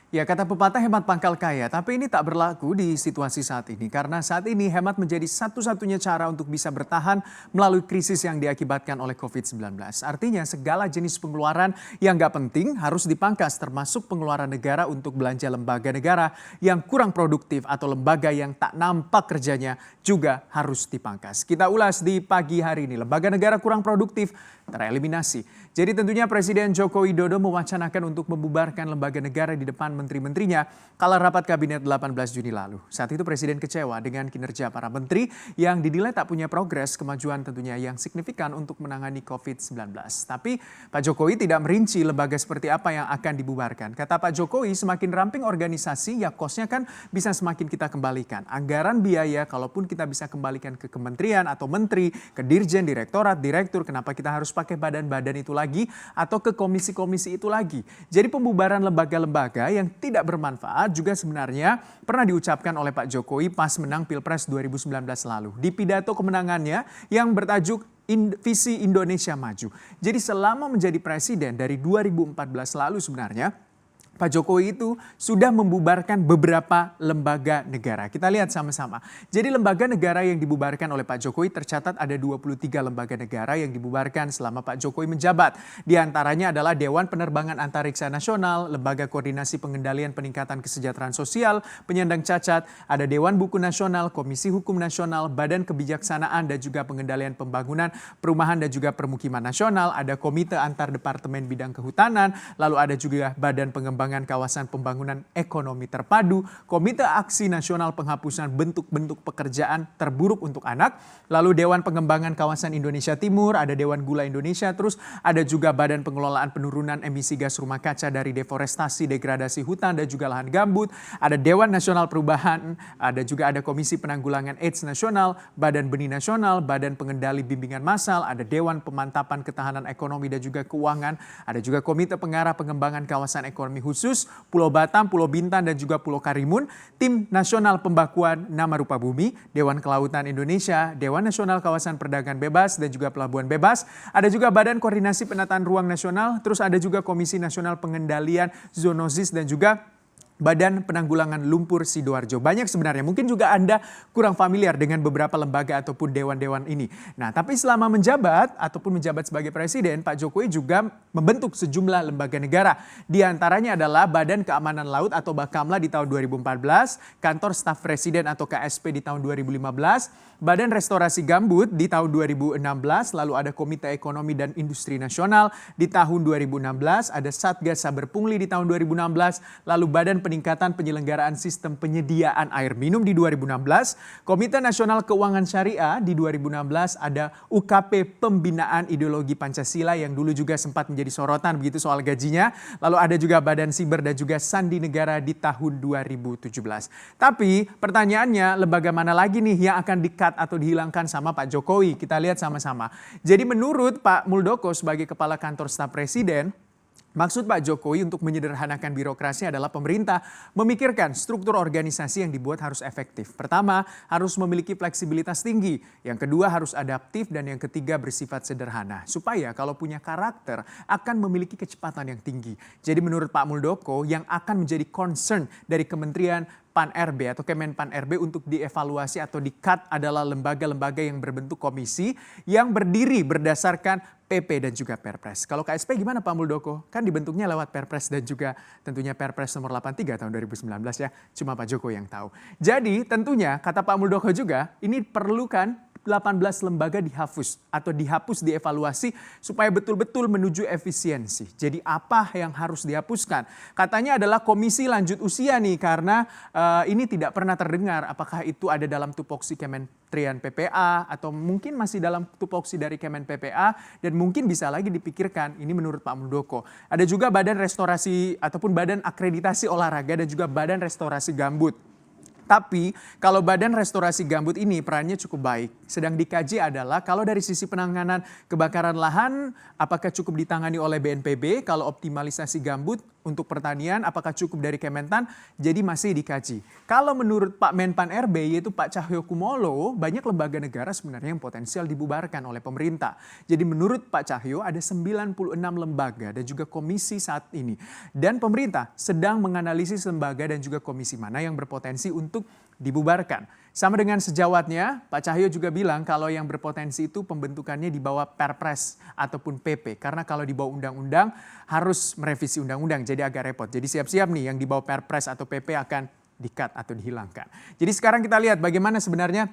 Ya, kata pepatah hemat pangkal kaya, tapi ini tak berlaku di situasi saat ini. Karena saat ini hemat menjadi satu-satunya cara untuk bisa bertahan melalui krisis yang diakibatkan oleh COVID-19. Artinya segala jenis pengeluaran yang nggak penting harus dipangkas, termasuk pengeluaran negara untuk belanja lembaga negara yang kurang produktif atau lembaga yang tak nampak kerjanya juga harus dipangkas. Kita ulas di pagi hari ini, lembaga negara kurang produktif tereliminasi. Jadi tentunya Presiden Joko Widodo mewacanakan untuk membubarkan lembaga negara di depan menteri-menterinya kala rapat kabinet 18 Juni lalu. Saat itu Presiden kecewa dengan kinerja para menteri yang dinilai tak punya progres kemajuan tentunya yang signifikan untuk menangani COVID-19. Tapi Pak Jokowi tidak merinci lembaga seperti apa yang akan dibubarkan. Kata Pak Jokowi, semakin ramping organisasi ya kosnya kan bisa semakin kita kembalikan. Anggaran biaya kalaupun kita bisa kembalikan ke kementerian atau menteri, ke dirjen, direktorat, direktur, kenapa kita harus pakai badan-badan itu lagi atau ke komisi-komisi itu lagi. Jadi pembubaran lembaga-lembaga yang tidak bermanfaat juga sebenarnya pernah diucapkan oleh Pak Jokowi pas menang Pilpres 2019 lalu. Di pidato kemenangannya yang bertajuk Visi Indonesia Maju. Jadi selama menjadi presiden dari 2014 lalu sebenarnya Pak Jokowi itu sudah membubarkan beberapa lembaga negara. Kita lihat sama-sama. Jadi lembaga negara yang dibubarkan oleh Pak Jokowi tercatat ada 23 lembaga negara yang dibubarkan selama Pak Jokowi menjabat. Di antaranya adalah Dewan Penerbangan Antariksa Nasional, Lembaga Koordinasi Pengendalian Peningkatan Kesejahteraan Sosial, Penyandang Cacat, ada Dewan Buku Nasional, Komisi Hukum Nasional, Badan Kebijaksanaan dan juga Pengendalian Pembangunan, Perumahan dan juga Permukiman Nasional, ada Komite Antar Departemen Bidang Kehutanan, lalu ada juga Badan Pengembangan Kawasan Pembangunan Ekonomi Terpadu, Komite Aksi Nasional Penghapusan Bentuk-bentuk Pekerjaan Terburuk untuk Anak, lalu Dewan Pengembangan Kawasan Indonesia Timur, ada Dewan Gula Indonesia, terus ada juga Badan Pengelolaan Penurunan Emisi Gas Rumah Kaca dari Deforestasi, Degradasi Hutan dan juga Lahan Gambut, ada Dewan Nasional Perubahan, ada Komisi Penanggulangan AIDS Nasional, Badan Benih Nasional, Badan Pengendali Bimbingan Massal, ada Dewan Pemantapan Ketahanan Ekonomi dan juga Keuangan, ada juga Komite Pengarah Pengembangan Kawasan Ekonomi Khusus, Pulau Batam, Pulau Bintan dan juga Pulau Karimun, Tim Nasional Pembakuan Nama Rupa Bumi, Dewan Kelautan Indonesia, Dewan Nasional Kawasan Perdagangan Bebas dan juga Pelabuhan Bebas, ada juga Badan Koordinasi Penataan Ruang Nasional, terus ada juga Komisi Nasional Pengendalian Zoonosis dan juga Badan Penanggulangan Lumpur Sidoarjo. Banyak sebenarnya, mungkin juga Anda kurang familiar dengan beberapa lembaga ataupun dewan-dewan ini. Nah, tapi selama menjabat ataupun menjabat sebagai presiden, Pak Jokowi juga membentuk sejumlah lembaga negara. Di antaranya adalah Badan Keamanan Laut atau Bakamla di tahun 2014, Kantor Staf Presiden atau KSP di tahun 2015, Badan Restorasi Gambut di tahun 2016, lalu ada Komite Ekonomi dan Industri Nasional di tahun 2016, ada Satgas Saber Pungli di tahun 2016, lalu Badan Peningkatan Penyelenggaraan Sistem Penyediaan Air Minum di 2016, Komite Nasional Keuangan Syariah di 2016, ada UKP Pembinaan Ideologi Pancasila yang dulu juga sempat menjadi sorotan begitu soal gajinya, lalu ada juga Badan Siber dan juga Sandi Negara di tahun 2017. Tapi pertanyaannya, lembaga mana lagi nih yang akan di-cut atau dihilangkan sama Pak Jokowi? Kita lihat sama-sama. Jadi menurut Pak Muldoko sebagai Kepala Kantor Staf Presiden, maksud Pak Jokowi untuk menyederhanakan birokrasi adalah pemerintah memikirkan struktur organisasi yang dibuat harus efektif. Pertama, harus memiliki fleksibilitas tinggi. Yang kedua, harus adaptif. Dan yang ketiga, bersifat sederhana. Supaya kalau punya karakter, akan memiliki kecepatan yang tinggi. Jadi menurut Pak Muldoko, yang akan menjadi concern dari Kementerian Pan-RB atau Kemenpan-RB untuk dievaluasi atau di-cut adalah lembaga-lembaga yang berbentuk komisi yang berdiri berdasarkan PP dan juga Perpres. Kalau KSP gimana Pak Muldoko? Kan dibentuknya lewat Perpres dan juga tentunya Perpres nomor 83 tahun 2019 ya. Cuma Pak Jokowi yang tahu. Jadi tentunya kata Pak Muldoko juga ini perlukan 18 lembaga dihapus atau dihapus dievaluasi supaya betul-betul menuju efisiensi. Jadi apa yang harus dihapuskan? Katanya adalah komisi lanjut usia nih karena ini tidak pernah terdengar apakah itu ada dalam tupoksi Kementerian PPA atau mungkin masih dalam tupoksi dari Kemen PPA dan mungkin bisa lagi dipikirkan. Ini menurut Pak Muldoko. Ada juga Badan Restorasi ataupun Badan Akreditasi Olahraga dan juga Badan Restorasi Gambut. Tapi kalau Badan Restorasi Gambut ini perannya cukup baik. Sedang dikaji adalah kalau dari sisi penanganan kebakaran lahan apakah cukup ditangani oleh BNPB, kalau optimalisasi gambut untuk pertanian, apakah cukup dari Kementan, jadi masih dikaji. Kalau menurut Pak Menpan RB, yaitu Pak Cahyokumolo, banyak lembaga negara sebenarnya yang potensial dibubarkan oleh pemerintah. Jadi menurut Pak Cahyo ada 96 lembaga dan juga komisi saat ini. Dan pemerintah sedang menganalisis lembaga dan juga komisi mana yang berpotensi untuk dibubarkan. Sama dengan sejawatnya, Pak Cahyo juga bilang kalau yang berpotensi itu pembentukannya di bawah Perpres ataupun PP. Karena kalau di bawah undang-undang harus merevisi undang-undang, jadi agak repot. Jadi siap-siap nih yang di bawah Perpres atau PP akan di-cut atau dihilangkan. Jadi sekarang kita lihat bagaimana sebenarnya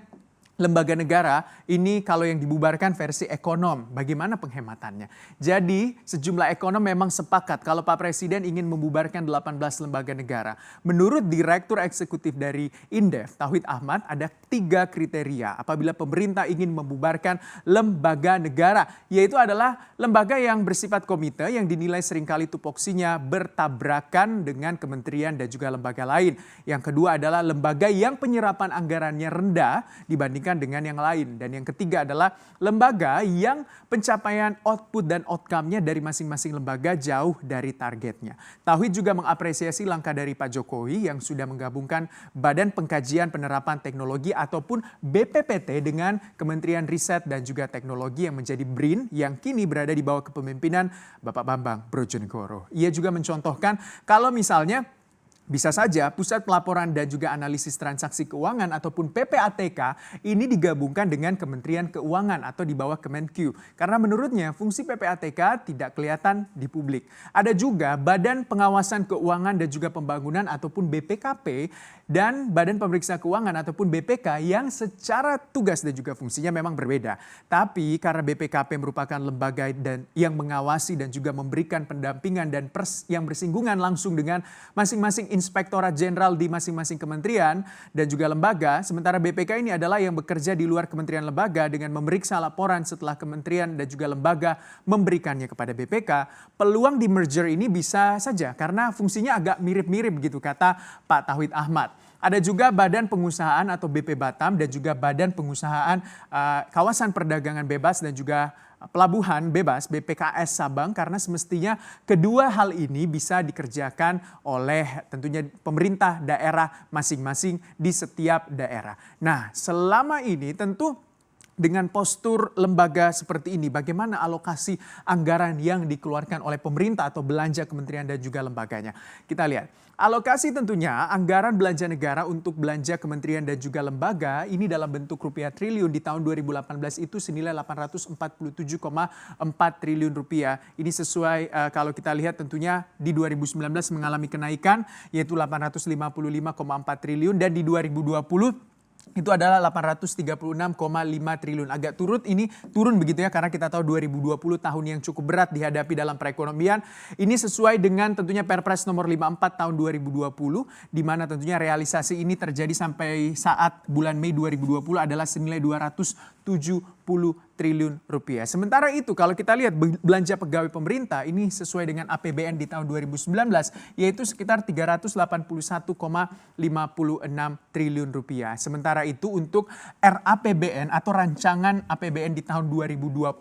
lembaga negara ini kalau yang dibubarkan versi ekonom, bagaimana penghematannya. Jadi sejumlah ekonom memang sepakat kalau Pak Presiden ingin membubarkan 18 lembaga negara. Menurut Direktur Eksekutif dari Indef, Tauhid Ahmad, ada 3 kriteria apabila pemerintah ingin membubarkan lembaga negara. Yaitu adalah lembaga yang bersifat komite yang dinilai seringkali tupoksinya bertabrakan dengan kementerian dan juga lembaga lain. Yang kedua adalah lembaga yang penyerapan anggarannya rendah dibanding dengan yang lain. Dan yang ketiga adalah lembaga yang pencapaian output dan outcome-nya dari masing-masing lembaga jauh dari targetnya. Tauhid juga mengapresiasi langkah dari Pak Jokowi yang sudah menggabungkan Badan Pengkajian Penerapan Teknologi ataupun BPPT dengan Kementerian Riset dan juga Teknologi yang menjadi BRIN yang kini berada di bawah kepemimpinan Bapak Bambang Brojonegoro. Ia juga mencontohkan kalau misalnya bisa saja Pusat Pelaporan dan juga Analisis Transaksi Keuangan ataupun PPATK ini digabungkan dengan Kementerian Keuangan atau di bawah Kemenq. Karena menurutnya fungsi PPATK tidak kelihatan di publik. Ada juga Badan Pengawasan Keuangan dan juga Pembangunan ataupun BPKP dan Badan Pemeriksa Keuangan ataupun BPK yang secara tugas dan juga fungsinya memang berbeda. Tapi karena BPKP merupakan lembaga dan yang mengawasi dan juga memberikan pendampingan dan yang bersinggungan langsung dengan masing-masing Inspektorat Jenderal di masing-masing kementerian dan juga lembaga, sementara BPK ini adalah yang bekerja di luar kementerian lembaga dengan memeriksa laporan setelah kementerian dan juga lembaga memberikannya kepada BPK, peluang di merger ini bisa saja karena fungsinya agak mirip-mirip gitu kata Pak Tauhid Ahmad. Ada juga Badan Pengusahaan atau BP Batam dan juga Badan Pengusahaan Kawasan Perdagangan Bebas dan juga Pelabuhan Bebas BPKS Sabang karena semestinya kedua hal ini bisa dikerjakan oleh tentunya pemerintah daerah masing-masing di setiap daerah. Nah, selama ini tentu dengan postur lembaga seperti ini, bagaimana alokasi anggaran yang dikeluarkan oleh pemerintah atau belanja kementerian dan juga lembaganya. Kita lihat, alokasi tentunya anggaran belanja negara untuk belanja kementerian dan juga lembaga ini dalam bentuk rupiah triliun di tahun 2018 itu senilai 847,4 triliun rupiah. Ini sesuai kalau kita lihat tentunya di 2019 mengalami kenaikan yaitu 855,4 triliun dan di 2020 itu adalah 836,5 triliun. Agak turun begitu ya karena kita tahu 2020 tahun yang cukup berat dihadapi dalam perekonomian. Ini sesuai dengan tentunya Perpres nomor 54 tahun 2020 di mana tentunya realisasi ini terjadi sampai saat bulan Mei 2020 adalah senilai 270 triliun rupiah. Sementara itu kalau kita lihat belanja pegawai pemerintah ini sesuai dengan APBN di tahun 2019 yaitu sekitar 381,56 triliun rupiah. Sementara itu untuk RAPBN atau rancangan APBN di tahun 2020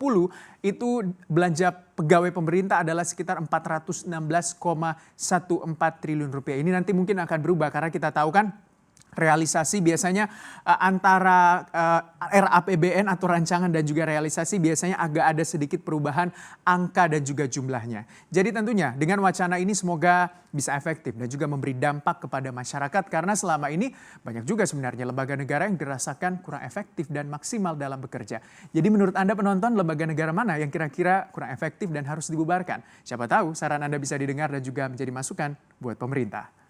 itu belanja pegawai pemerintah adalah sekitar 416,14 triliun rupiah. Ini nanti mungkin akan berubah karena kita tahu kan realisasi biasanya antara RAPBN atau rancangan dan juga realisasi biasanya agak ada sedikit perubahan angka dan juga jumlahnya. Jadi tentunya dengan wacana ini semoga bisa efektif dan juga memberi dampak kepada masyarakat karena selama ini banyak juga sebenarnya lembaga negara yang dirasakan kurang efektif dan maksimal dalam bekerja. Jadi menurut Anda penonton lembaga negara mana yang kira-kira kurang efektif dan harus dibubarkan? Siapa tahu saran Anda bisa didengar dan juga menjadi masukan buat pemerintah.